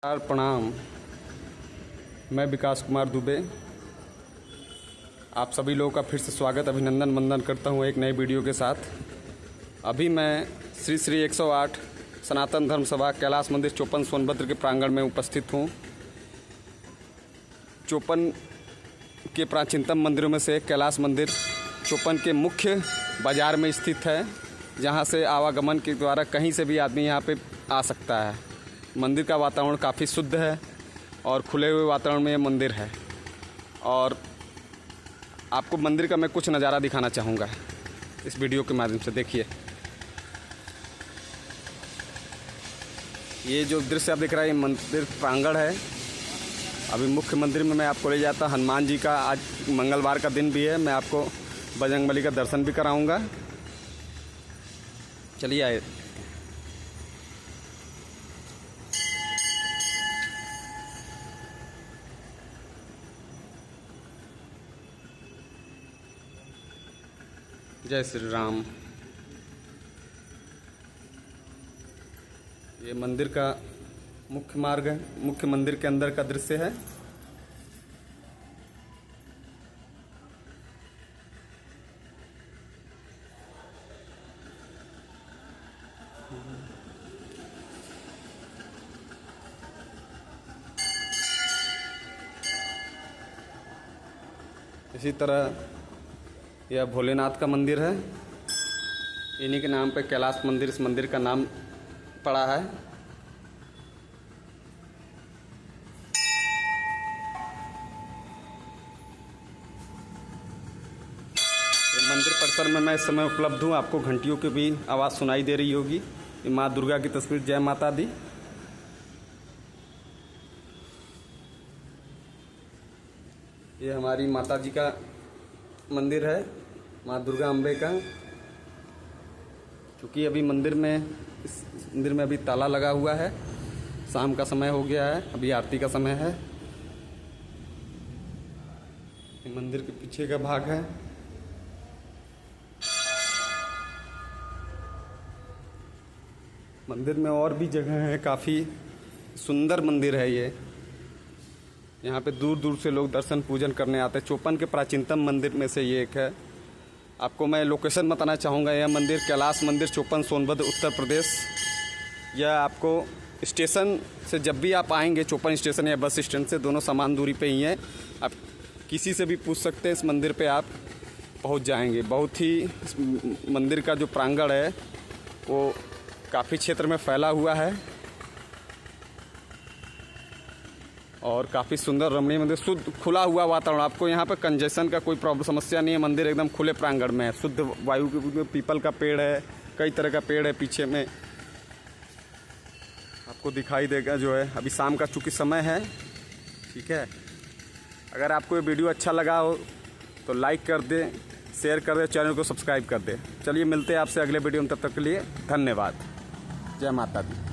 प्रणाम। मैं विकास कुमार दुबे आप सभी लोगों का फिर से स्वागत अभिनंदन वंदन करता हूं एक नए वीडियो के साथ। अभी मैं श्री श्री 108 सनातन धर्म सभा कैलाश मंदिर चौपन सोनभद्र के प्रांगण में उपस्थित हूं। चौपन के प्राचीनतम मंदिरों में से कैलाश मंदिर चौपन के मुख्य बाज़ार में स्थित है, जहां से आवागमन के द्वारा कहीं से भी आदमी यहां पे आ सकता है। मंदिर का वातावरण काफ़ी शुद्ध है और खुले हुए वातावरण में ये मंदिर है। और आपको मंदिर का मैं कुछ नज़ारा दिखाना चाहूँगा इस वीडियो के माध्यम से। देखिए, ये जो दृश्य आप देख रहे हैं ये मंदिर प्रांगण है। अभी मुख्य मंदिर में मैं आपको ले जाता। हनुमान जी का आज मंगलवार का दिन भी है, मैं आपको बजरंगबली का दर्शन भी कराऊंगा। चलिए आए। जय श्री राम। ये मंदिर का मुख्य मार्ग है, मुख्य मंदिर के अंदर का दृश्य है। इसी तरह यह भोलेनाथ का मंदिर है। इन्हीं के नाम पे कैलाश मंदिर इस मंदिर का नाम पड़ा है। मंदिर परिसर में मैं इस समय उपलब्ध हूँ। आपको घंटियों की भी आवाज़ सुनाई दे रही होगी। ये माँ दुर्गा की तस्वीर। जय माता दी। ये हमारी माता जी का मंदिर है, माँ दुर्गा अम्बे का। क्योंकि अभी इस मंदिर में अभी ताला लगा हुआ है, शाम का समय हो गया है, अभी आरती का समय है। ये मंदिर के पीछे का भाग है। मंदिर में और भी जगह है, काफ़ी सुंदर मंदिर है ये। यहाँ पे दूर दूर से लोग दर्शन पूजन करने आते हैं। चौपन के प्राचीनतम मंदिर में से ये एक है। आपको मैं लोकेशन बताना चाहूँगा। यह मंदिर कैलाश मंदिर चौपन सोनभद्र उत्तर प्रदेश। यह आपको स्टेशन से जब भी आप आएंगे, चौपन स्टेशन या बस स्टैंड से दोनों समान दूरी पे ही हैं। आप किसी से भी पूछ सकते हैं, इस मंदिर पे आप पहुँच जाएंगे। बहुत ही इस मंदिर का जो प्रांगण है वो काफ़ी क्षेत्र में फैला हुआ है और काफ़ी सुंदर रमणीय मंदिर। शुद्ध खुला हुआ वातावरण। आपको यहाँ पे कंजेशन का कोई प्रॉब्लम समस्या नहीं है। मंदिर एकदम खुले प्रांगण में है। शुद्ध वायु के पीपल का पेड़ है, कई तरह का पेड़ है पीछे में, आपको दिखाई देगा जो है। अभी शाम का चूँकि समय है, ठीक है। अगर आपको ये वीडियो अच्छा लगा हो तो लाइक कर दें, शेयर कर दें, चैनल को सब्सक्राइब कर दें। चलिए मिलते हैं आपसे अगले वीडियो में, तब तक के लिए धन्यवाद। जय माता दी।